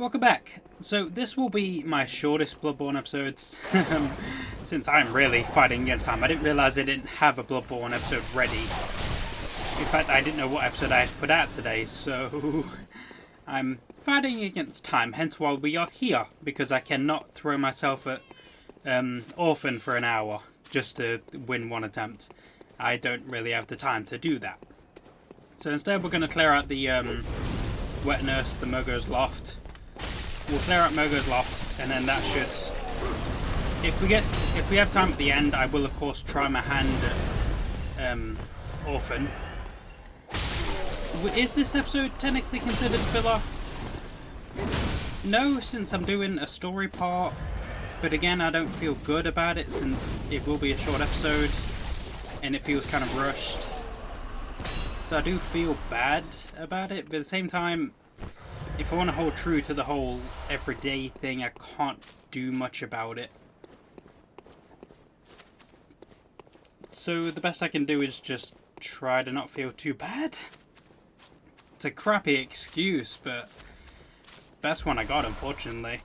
Welcome back. So this will be my shortest Bloodborne episodes, since I'm really fighting against time. I didn't realise I didn't have a Bloodborne episode ready. In fact, I didn't know what episode I had to put out today, so I'm fighting against time, hence why we are here, because I cannot throw myself at Orphan for an hour just to win one attempt. I don't really have the time to do that. So instead we're going to clear out the Wet Nurse, the Mogo's Loft. We'll clear out Mogo's Loft, and then that should... If we have time at the end, I will of course try my hand at Orphan. Is this episode technically considered filler? No, since I'm doing a story part. But again, I don't feel good about it since it will be a short episode, and it feels kind of rushed. So I do feel bad about it, but at the same time, if I want to hold true to the whole everyday thing, I can't do much about it. So the best I can do is just try to not feel too bad. It's a crappy excuse, but it's the best one I got, unfortunately.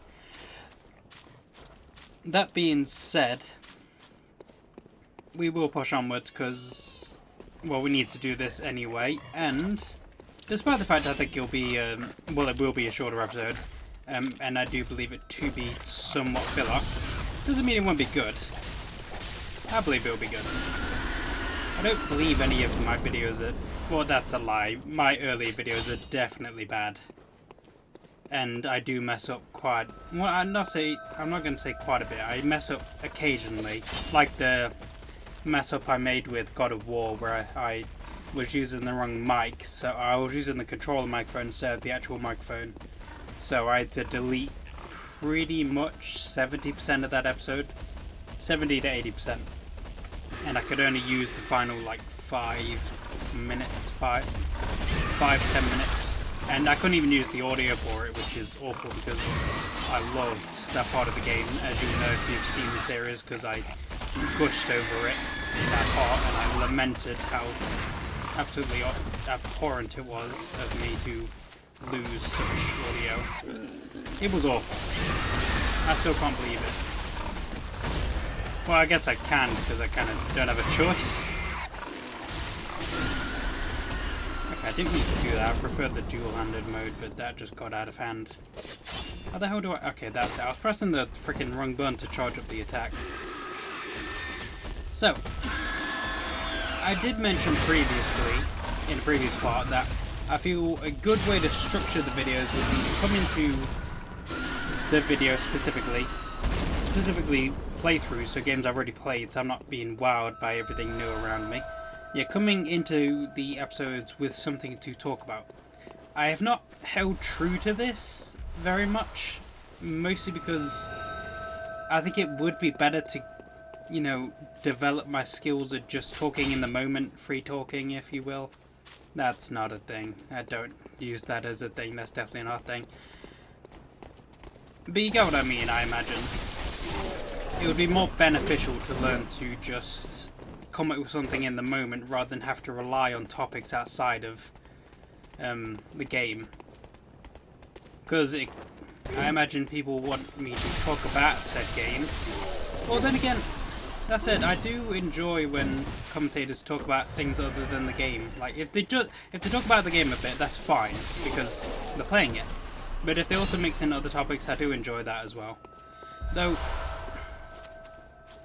That being said, we will push onwards because, well, we need to do this anyway, and despite the fact I think it'll be, well, it will be a shorter episode, and I do believe it to be somewhat filler, doesn't mean it won't be good. I believe it'll be good. I don't believe any of my videos are, well, that's a lie. My earlier videos are definitely bad. And I do mess up quite, well, I'm not going to say quite a bit, I mess up occasionally, like the mess up I made with God of War, where I was using the wrong mic, so I was using the controller microphone instead of the actual microphone, so I had to delete pretty much 70% of that episode, 70 to 80%, and I could only use the final like 5 minutes, 5-10 minutes. And I couldn't even use the audio for it, which is awful because I loved that part of the game, as you know if you've seen the series, because I gushed over it in that part, and I lamented how absolutely abhorrent it was of me to lose such audio. It was awful. I still can't believe it. Well, I guess I can, because I kind of don't have a choice. I didn't need to do that, I preferred the dual-handed mode, but that just got out of hand. How the hell do I... Okay, that's it. I was pressing the freaking wrong button to charge up the attack. So, I did mention previously, in a previous part, that I feel a good way to structure the videos would be to come into the video specifically playthroughs, so games I've already played, so I'm not being wowed by everything new around me. Yeah, coming into the episodes with something to talk about. I have not held true to this very much, mostly because I think it would be better to, you know, develop my skills at just talking in the moment, free talking, if you will. That's not a thing. I don't use that as a thing, that's definitely not a thing. But you get what I mean, I imagine. It would be more beneficial to learn to just come up with something in the moment rather than have to rely on topics outside of the game, because I imagine people want me to talk about said game. Well, then again, that said, I do enjoy when commentators talk about things other than the game. Like if they talk about the game a bit, that's fine because they're playing it, but if they also mix in other topics, I do enjoy that as well. Though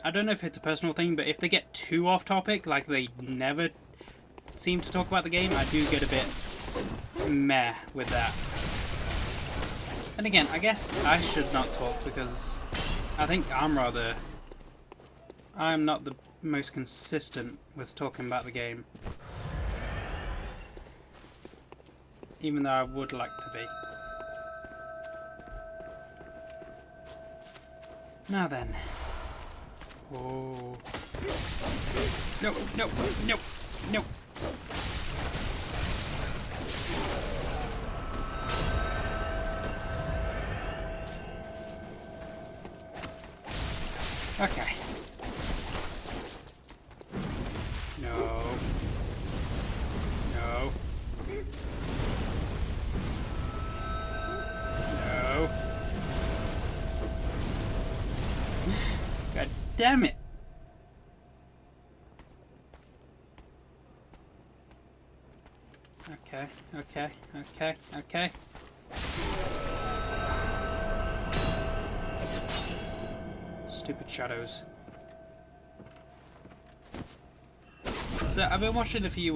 I don't know if it's a personal thing, but if they get too off topic, like they never seem to talk about the game, I do get a bit meh with that. And again, I guess I should not talk because I think I'm not the most consistent with talking about the game. Even though I would like to be. Now then. Oh. No, no, no, no. Okay. No. No. No. damn it! Okay, okay, okay, okay. Stupid shadows. So I've been watching a few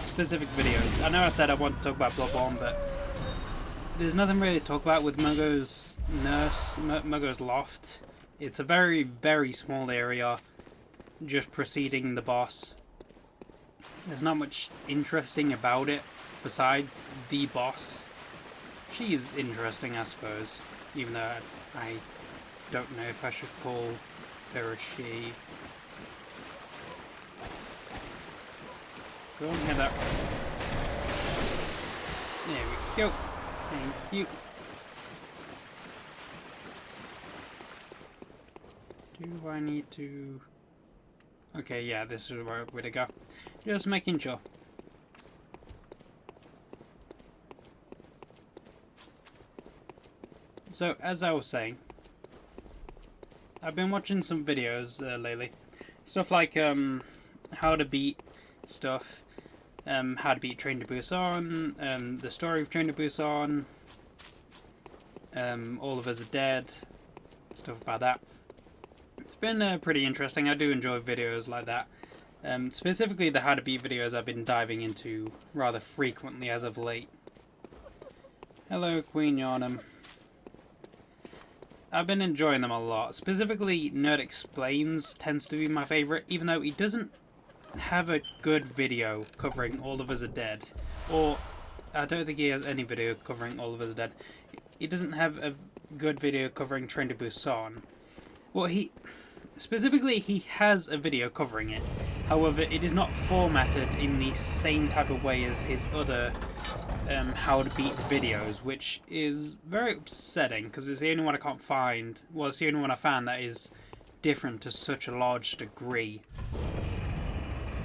specific videos. I know I said I want to talk about Bloodborne, but there's nothing really to talk about with Mogo's Mogo's loft. It's a very, very small area, just preceding the boss. There's not much interesting about it besides the boss. She is interesting, I suppose, even though I don't know if I should call her a she. Go on, head up. There we go. Thank you. Do I need to... Okay, yeah, this is the right way to go. Just making sure. So, as I was saying, I've been watching some videos lately. Stuff like how to beat stuff, how to beat Train to Busan, the story of Train to Busan, All of Us Are Dead, stuff about that. It's been pretty interesting. I do enjoy videos like that. Specifically the how to beat videos I've been diving into rather frequently as of late. Hello, Queen Yarnum. I've been enjoying them a lot. Specifically, Nerd Explains tends to be my favourite, even though he doesn't have a good video covering All of Us Are Dead. Or, I don't think he has any video covering All of Us Are Dead. He doesn't have a good video covering Train to Busan. Well, specifically, he has a video covering it. However, it is not formatted in the same type of way as his other how to beat videos, which is very upsetting because it's the only one I can't find. Well, it's the only one I found that is different to such a large degree.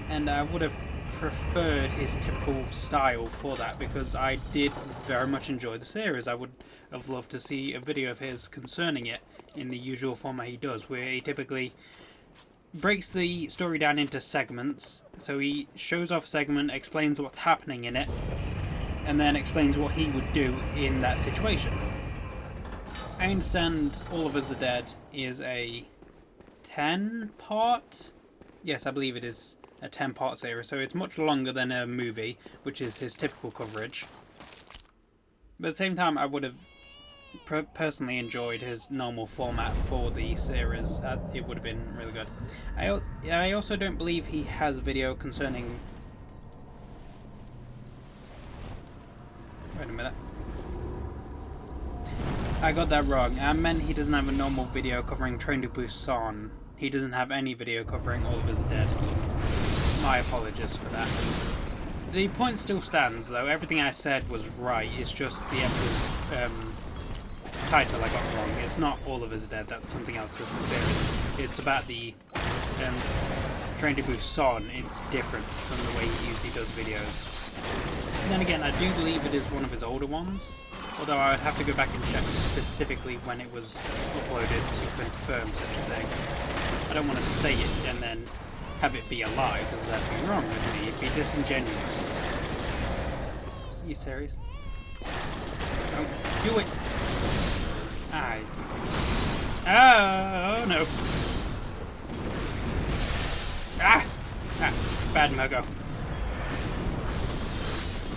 And I would have preferred his typical style for that because I did very much enjoy the series. I would have loved to see a video of his concerning it in the usual format he does, where he typically breaks the story down into segments. So he shows off a segment, explains what's happening in it, and then explains what he would do in that situation. I understand All of Us Are Dead is a 10-part? Yes, I believe it is a 10-part series, so it's much longer than a movie, which is his typical coverage. But at the same time, I would have personally enjoyed his normal format for the series. It would have been really good. I also don't believe he has a video concerning... Wait a minute. I got that wrong. I meant he doesn't have a normal video covering Train to Busan. He doesn't have any video covering All of Us Dead. My apologies for that. The point still stands, though. Everything I said was right. It's just the actual title I got wrong. It's not All of Us Dead. That's something else. It's a series. It's about the Train to Busan. It's different from the way he usually does videos. And then again, I do believe it is one of his older ones. Although I would have to go back and check specifically when it was uploaded to confirm such a thing. I don't want to say it and then have it be a lie, because that'd be wrong with me. It'd be disingenuous. Are you serious? Don't do it! Oh no! Ah! Bad Mogo.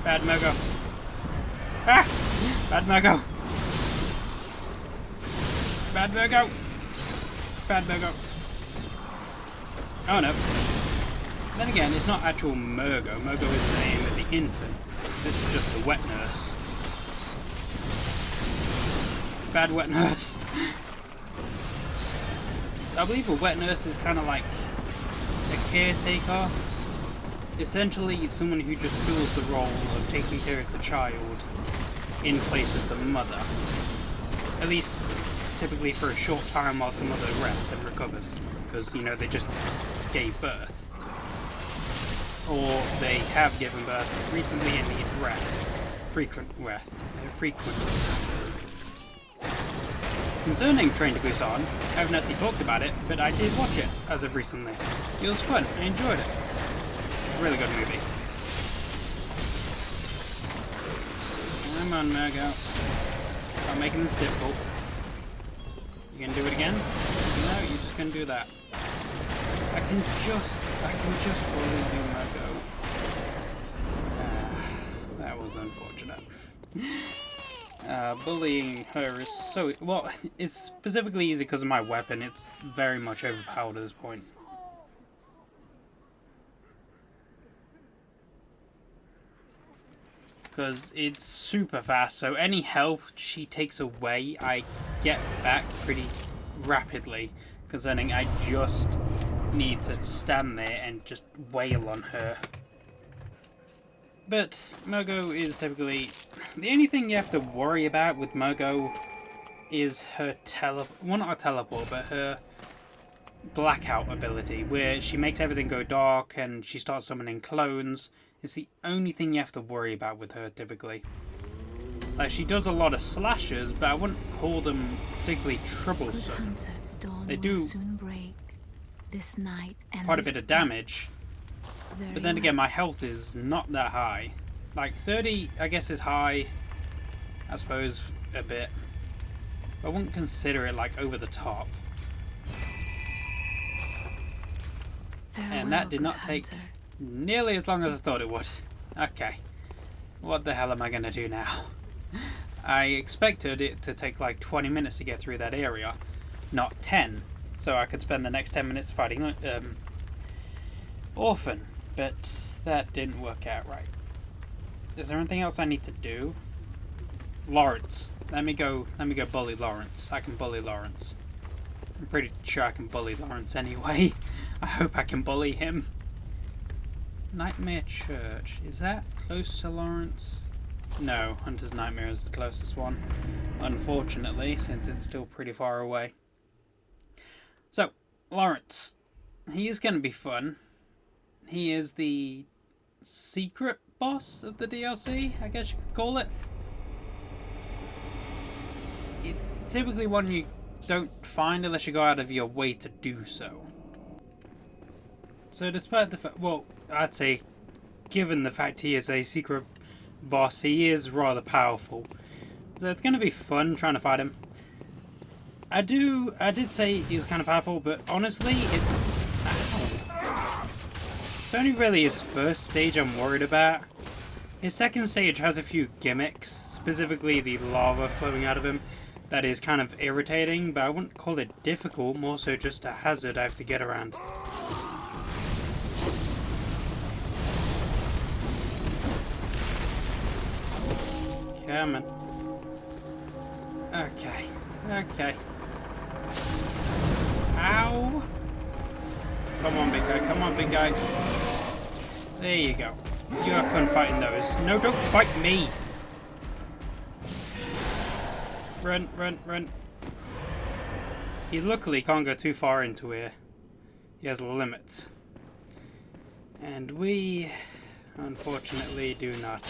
Bad Mogo. Ah! Bad Mogo. Bad Mogo. Bad Mogo. Oh no. Then again, it's not actual Mogo. Mogo is the name of the infant. This is just the wet nurse. Bad wet nurse. I believe a wet nurse is kind of like a caretaker. Essentially, it's someone who just fills the role of taking care of the child in place of the mother. At least, typically for a short time whilst the mother rests and recovers. Because, you know, they just gave birth. Or they have given birth recently and need rest. Frequent rest. Concerning Train to Busan, I haven't actually talked about it, but I did watch it as of recently. It was fun. I enjoyed it. Really good movie. Come on, Margo. I'm making this difficult. You gonna do it again? No, you're just gonna do that. I can just bully you, Margo. That was unfortunate. Bullying her is so... Well, it's specifically easy because of my weapon. It's very much overpowered at this point. Because it's super fast, so any health she takes away, I get back pretty rapidly. Concerning I just need to stand there and just wail on her. But Margo is typically... The only thing you have to worry about with Margo is her well, not a teleport, but her blackout ability, where she makes everything go dark and she starts summoning clones. It's the only thing you have to worry about with her, typically. Like, she does a lot of slashes, but I wouldn't call them particularly troublesome. They do quite a bit of damage. But then again, my health is not that high. Like, 30, I guess, is high. I suppose, a bit. But I wouldn't consider it, like, over the top. And that did not take nearly as long as I thought it would. Okay. What the hell am I going to do now? I expected it to take, like, 20 minutes to get through that area. Not 10. So I could spend the next 10 minutes fighting Orphan. But that didn't work out right. Is there anything else I need to do? Lawrence. Let me go bully Lawrence. I can bully Lawrence. I'm pretty sure I can bully Lawrence anyway. I hope I can bully him. Nightmare Church. Is that close to Lawrence? No, Hunter's Nightmare is the closest one. Unfortunately, since it's still pretty far away. So, Lawrence. He is going to be fun. He is the secret boss of the DLC, I guess you could call it. It's typically one you don't find unless you go out of your way to do so. So despite the fact, well, I'd say, given the fact he is a secret boss, he is rather powerful. So it's going to be fun trying to fight him. I did say he was kind of powerful, but honestly, it's only really his first stage I'm worried about. His second stage has a few gimmicks, specifically the lava flowing out of him, that is kind of irritating, but I wouldn't call it difficult, more so just a hazard I have to get around. Come on. Okay. Okay. Ow! Come on, big guy. Come on, big guy. There you go. You have fun fighting those. No, don't fight me! Run, run, run. He luckily can't go too far into here. He has limits. And we, unfortunately, do not.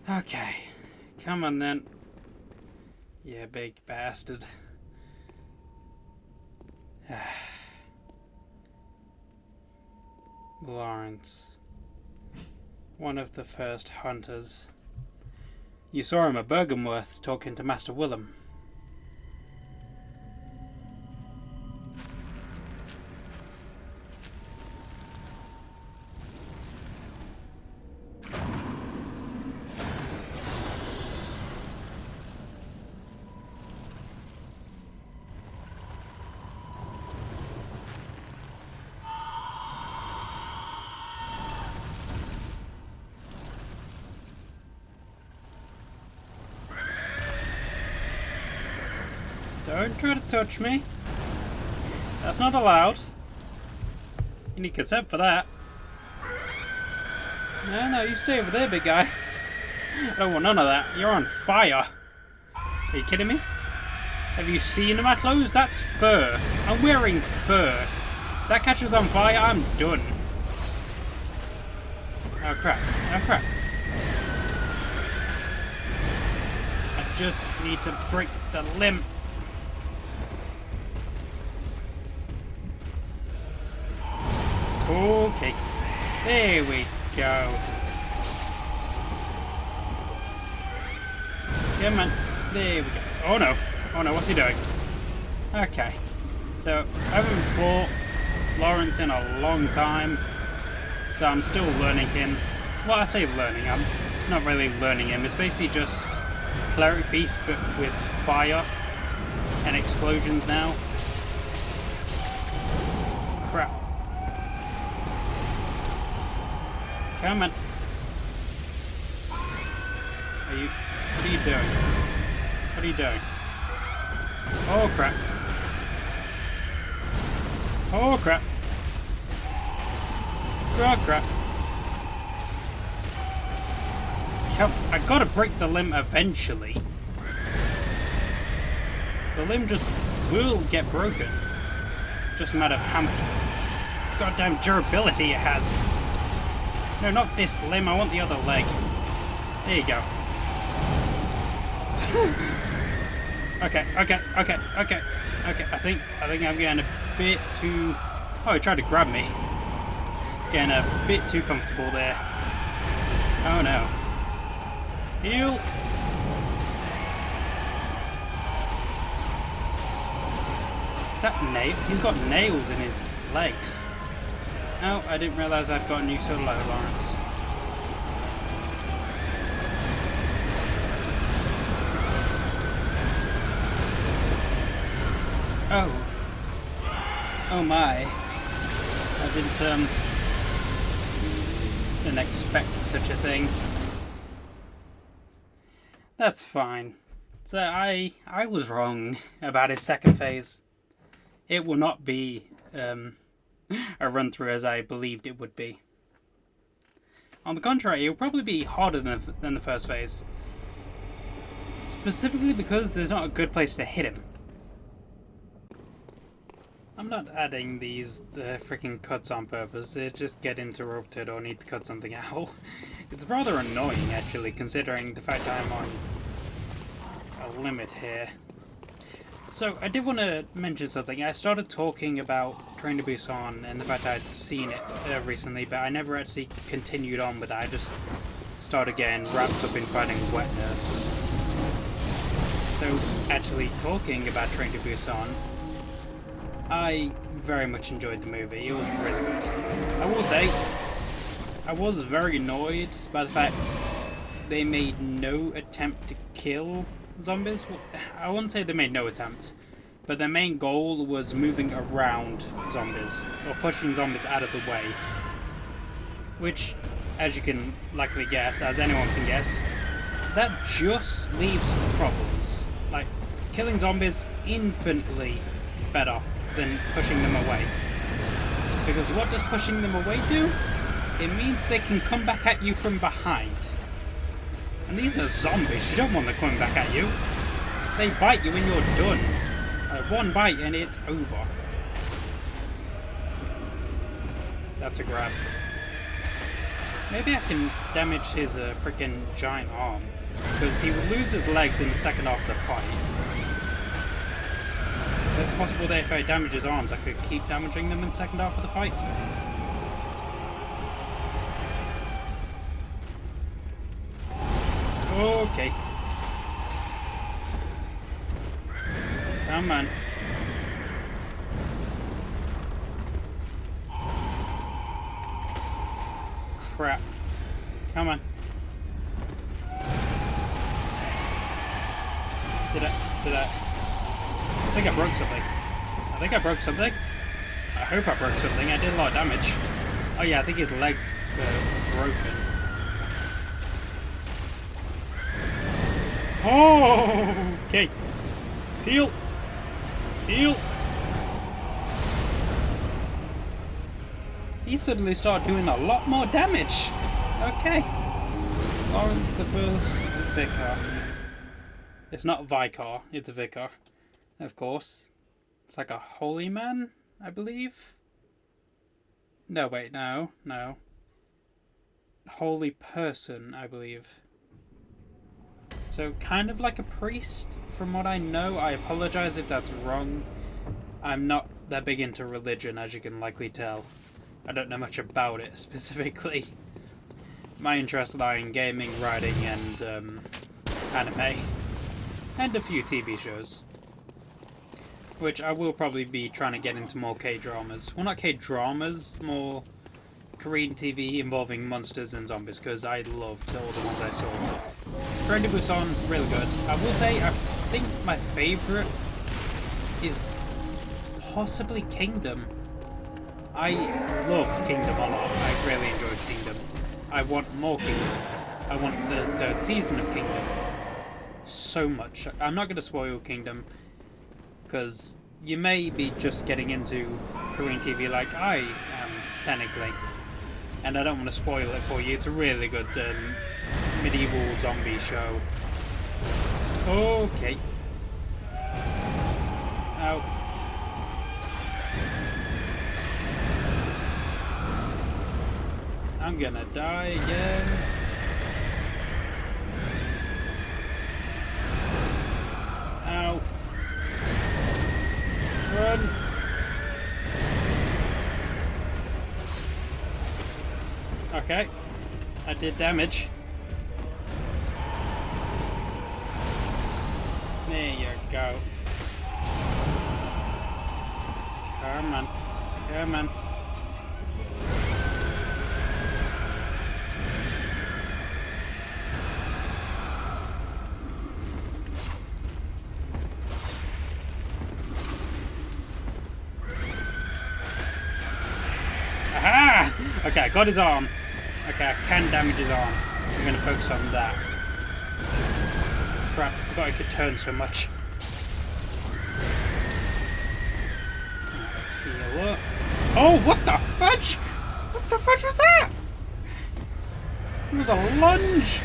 Okay. Come on, then. Yeah, big bastard. Lawrence. One of the first hunters. You saw him at Bergenworth talking to Master Willem. Don't try to touch me. That's not allowed. You need consent for that. No, you stay over there, big guy. I don't want none of that. You're on fire. Are you kidding me? Have you seen my clothes? That's fur. I'm wearing fur. That catches on fire, I'm done. Oh crap. Oh crap. I just need to break the limb. Okay. There we go. Come on. There we go. Oh no. Oh no, what's he doing? Okay. So, I haven't fought Lawrence in a long time. So I'm still learning him. Well, I say learning. I'm not really learning him. It's basically just Cleric Beast, but with fire and explosions now. Crap. Come on. What are you doing? What are you doing? Oh crap. Oh crap. Oh crap. I gotta break the limb eventually. The limb just will get broken. Just a matter of how much goddamn durability it has. No, not this limb, I want the other leg. There you go. Okay. I think I'm getting a bit too... Oh, he tried to grab me. Getting a bit too comfortable there. Oh no. Heal! Is that nail? He's got nails in his legs. Oh, I didn't realise I'd gotten you so low, Lawrence. Oh. Oh my. I didn't expect such a thing. That's fine. So I was wrong about his second phase. It will not be a run through as I believed it would be. On the contrary, it will probably be harder than the first phase. Specifically because there's not a good place to hit him. I'm not adding these freaking cuts on purpose. They just get interrupted or need to cut something out. It's rather annoying actually, considering the fact that I'm on a limit here. So I did want to mention something. I started talking about Train to Busan and the fact that I'd seen it recently, but I never actually continued on with that. I just started getting wrapped up in fighting wet nerves. So actually talking about Train to Busan, I very much enjoyed the movie. It was really good. I will say, I was very annoyed by the fact they made no attempt to kill zombies. I wouldn't say they made no attempt, but their main goal was moving around zombies, or pushing zombies out of the way. Which, as you can likely guess, as anyone can guess, that just leaves problems. Like, killing zombies infinitely better than pushing them away. Because what does pushing them away do? It means they can come back at you from behind. And these are zombies, you don't want them coming back at you. They bite you and you're done. One bite and it's over. That's a grab. Maybe I can damage his freaking giant arm. Because he will lose his legs in the second half of the fight. Is it possible that if I damage his arms, I could keep damaging them in the second half of the fight? Okay. Come on. Crap. Come on. Did I think I broke something. I think I broke something. I hope I broke something. I did a lot of damage. Oh yeah, I think his legs were broken. Oh, okay. Heal. Heal. He suddenly started doing a lot more damage. Okay. Lawrence the First Vicar. It's not Vicar, it's a Vicar. Of course. It's like a holy man, I believe. No, wait, no. Holy person, I believe. So, kind of like a priest, from what I know. I apologize if that's wrong. I'm not that big into religion, as you can likely tell. I don't know much about it specifically. My interests lie in gaming, writing, and anime, and a few TV shows. Which I will probably be trying to get into more K-dramas. Well, not K-dramas, more Korean TV involving monsters and zombies, because I loved all the ones I saw. Train to Busan, really good. I will say, I think my favourite is possibly Kingdom. I loved Kingdom a lot. I really enjoyed Kingdom. I want more Kingdom. I want the third season of Kingdom so much. I'm not going to spoil Kingdom, because you may be just getting into Korean TV like I am, technically. And I don't want to spoil it for you. It's a really good medieval zombie show. Okay. Ow. I'm gonna die again. Ow. Run. Okay. I did damage. There you go. Come on. Come on. Aha! Okay, I got his arm. Okay, I can damage his arm. I'm going to focus on that. Crap, I forgot I could turn so much. Heal up. Oh, what the fudge? What the fudge was that? It was a lunge.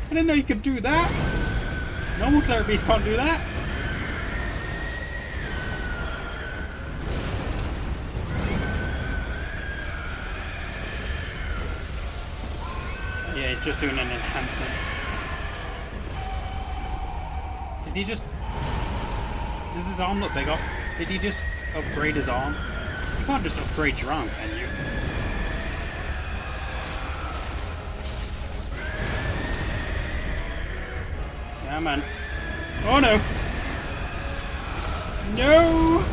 I didn't know you could do that. Normal cleric beasts can't do that. Yeah, he's just doing an enhancement. Did he just... Does his arm look big up? Did he just upgrade his arm? You can't just upgrade your arm, can you? Yeah, man. Oh no! No!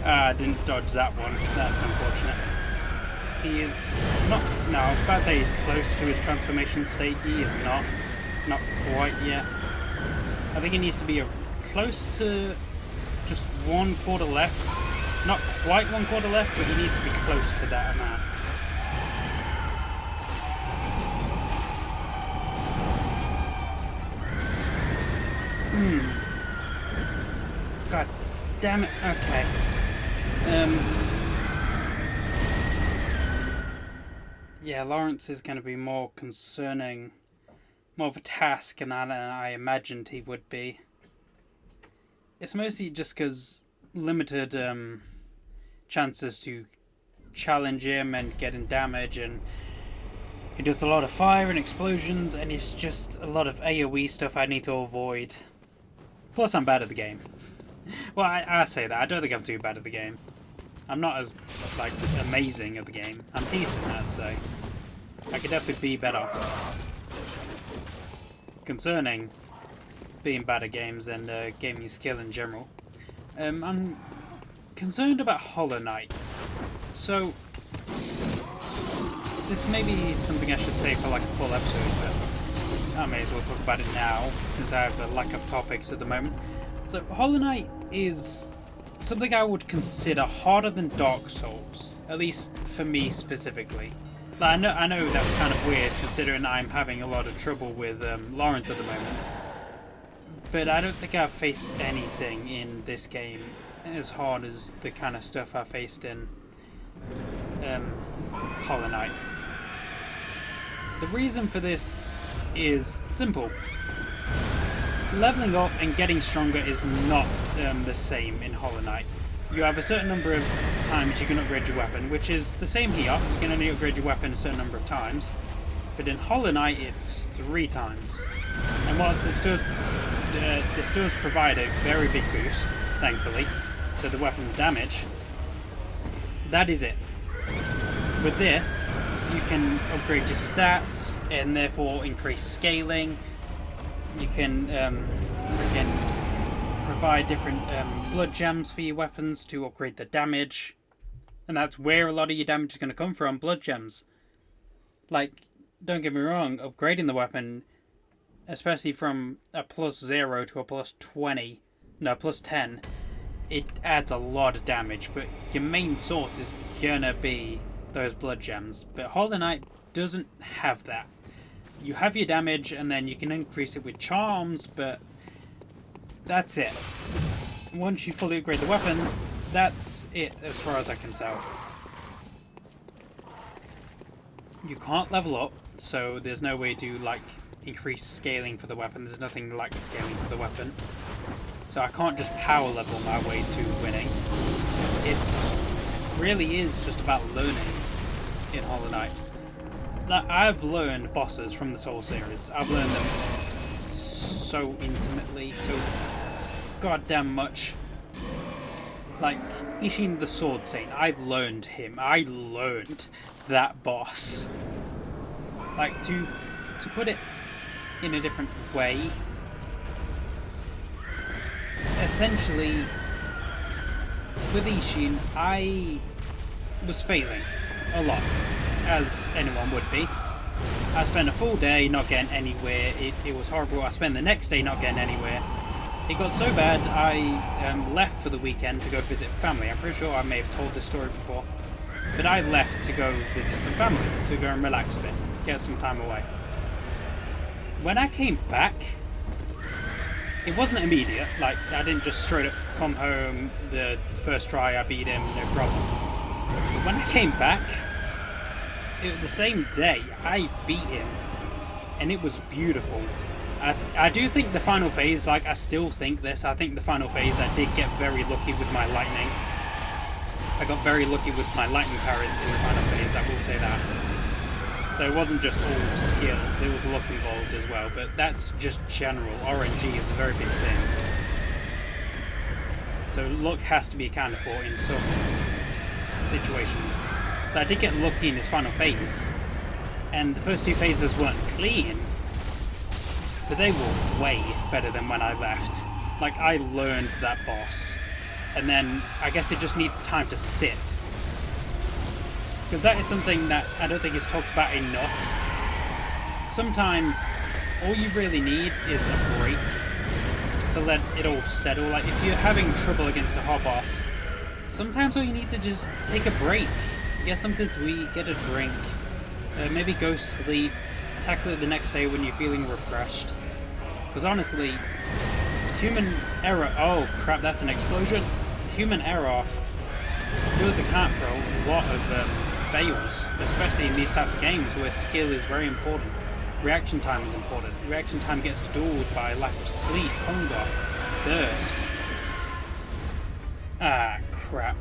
Ah, I didn't dodge that one. That's unfortunate. He is not... No, I was about to say he's close to his transformation state. He is not. Not quite yet. I think he needs to be close to just 1/4 left. Not quite 1/4 left, but he needs to be close to that amount. God damn it. Okay. Yeah, Lawrence is going to be more concerning, more of a task than I imagined he would be. It's mostly just because limited chances to challenge him and getting damage, and he does a lot of fire and explosions, and it's just a lot of AoE stuff I need to avoid. Plus, I'm bad at the game. Well, I say that. I don't think I'm too bad at the game. I'm not as, like, amazing at the game. I'm decent, I'd say. I could definitely be better. Concerning being bad at games and gaming skill in general, I'm concerned about Hollow Knight. So, this may be something I should say for like a full episode, but I may as well talk about it now, since I have a lack of topics at the moment. So, Hollow Knight is something I would consider harder than Dark Souls, at least for me specifically. I know that's kind of weird, considering I'm having a lot of trouble with Lawrence at the moment. But I don't think I've faced anything in this game as hard as the kind of stuff I faced in Hollow Knight. The reason for this is simple. Leveling up and getting stronger is not the same in Hollow Knight. You have a certain number of times you can upgrade your weapon, which is the same here. You can only upgrade your weapon a certain number of times. But in Hollow Knight, it's 3 times. And whilst this does provide a very big boost, thankfully, to the weapon's damage, that is it. With this, you can upgrade your stats and therefore increase scaling. You can provide different blood gems for your weapons to upgrade the damage. And that's where a lot of your damage is going to come from, blood gems. Like, don't get me wrong, upgrading the weapon, especially from a +0 to a +20, no, +10, it adds a lot of damage, but your main source is gonna be those blood gems. But Hollow Knight doesn't have that. You have your damage, and then you can increase it with charms, but that's it. Once you fully upgrade the weapon, that's it as far as I can tell. You can't level up, so there's no way to, like, increase scaling for the weapon. There's nothing like scaling for the weapon. So I can't just power level my way to winning. It's really is just about learning in Hollow Knight. Now, I've learned bosses from the Soul series. I've learned them so intimately, so goddamn much. Like, Ishin the Sword Saint, I learned him. I learned that boss. Like, to put it in a different way, essentially, with Ishin, I was failing a lot, as anyone would be. I spent a full day not getting anywhere. It was horrible. I spent the next day not getting anywhere. It got so bad, I left for the weekend to go visit family. I'm pretty sure I may have told this story before. But I left to go visit some family, to go and relax a bit, get some time away. When I came back, it wasn't immediate. Like, I didn't just straight up come home, the first try I beat him, no problem. But when I came back, the same day, I beat him, and it was beautiful. I do think the final phase, like, I still think this, I think the final phase, I did get very lucky with my lightning. I got very lucky with my lightning powers in the final phase, I will say that. So it wasn't just all skill, there was luck involved as well, but that's just general. RNG is a very big thing. So luck has to be accounted for in some situations. So I did get lucky in this final phase, and the first two phases weren't clean, but they were way better than when I left. Like, I learned that boss, and then I guess it just needs time to sit. Because that is something that I don't think is talked about enough. Sometimes all you really need is a break to let it all settle. Like, if you're having trouble against a hard boss, sometimes all you need to just take a break. Get something to eat, get a drink, maybe go sleep, tackle it the next day when you're feeling refreshed. Because honestly, human error... Oh crap, that's an explosion. Human error does account for a lot of fails, especially in these type of games where skill is very important. Reaction time is important. Reaction time gets dulled by lack of sleep, hunger, thirst. Ah, crap.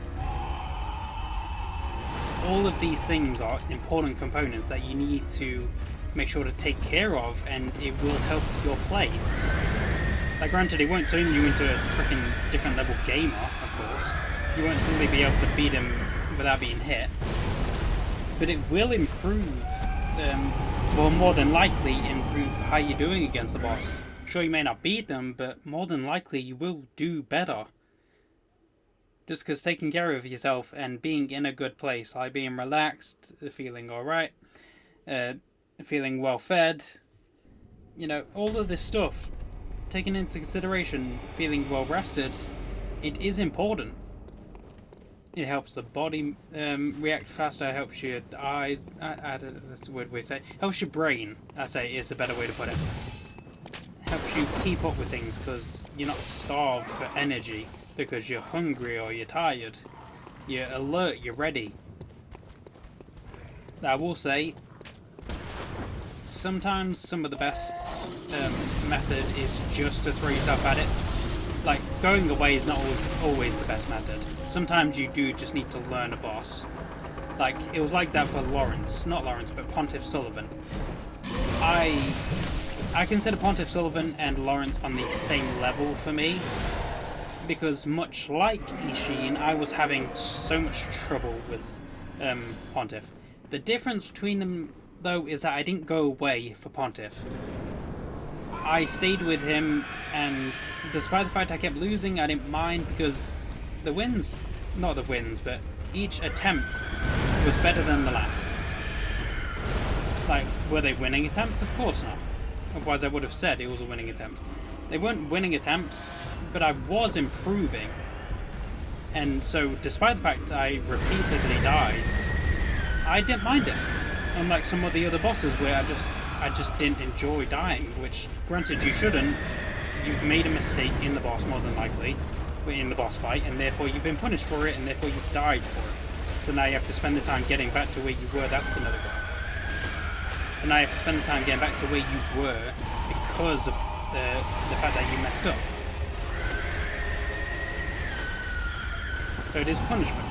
All of these things are important components that you need to make sure to take care of, and it will help your play. Like, granted, it won't turn you into a freaking different level gamer, of course. You won't suddenly be able to beat him without being hit. But it will improve, well, more than likely improve how you're doing against the boss. Sure, you may not beat them, but more than likely you will do better. Just because taking care of yourself and being in a good place, like being relaxed, feeling alright, feeling well fed, you know, all of this stuff, taking into consideration feeling well rested, it is important. It helps the body react faster, helps your eyes, that's a weird way to say it, helps your brain, I say is a better way to put it. Helps you keep up with things because you're not starved for energy because you're hungry or you're tired. You're alert, you're ready. I will say, sometimes some of the best method is just to throw yourself at it. Like, going away is not always the best method. Sometimes you do just need to learn a boss. Like, it was like that for Lawrence. Not Lawrence, but Pontiff Sullivan. I consider Pontiff Sullivan and Lawrence on the same level for me. Because much like Ishin, I was having so much trouble with Pontiff. The difference between them, though, is that I didn't go away for Pontiff. I stayed with him, and despite the fact I kept losing, I didn't mind because the wins, not the wins, but each attempt was better than the last. Like, were they winning attempts? Of course not. Otherwise I would have said it was a winning attempt. They weren't winning attempts, but I was improving. And so, despite the fact I repeatedly died, I didn't mind it. Unlike some of the other bosses where I just didn't enjoy dying, which, granted, you shouldn't. You've made a mistake in the boss, more than likely, in the boss fight, and therefore you've been punished for it, and therefore you've died for it. So now you have to spend the time getting back to where you were. That's another one. So now you have to spend the time getting back to where you were because of the fact that you messed up. So it is punishment,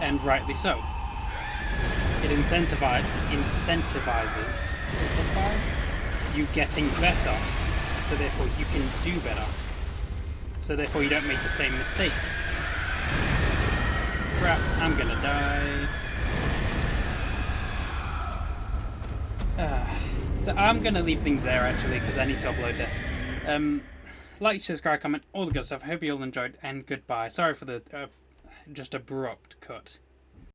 and rightly so. It incentivizes you getting better, so therefore you can do better. So therefore you don't make the same mistake. Crap, I'm gonna die. So I'm gonna leave things there actually, because I need to upload this. Like, subscribe, comment, all the good stuff. I hope you all enjoyed, and goodbye. Sorry for the just abrupt cut.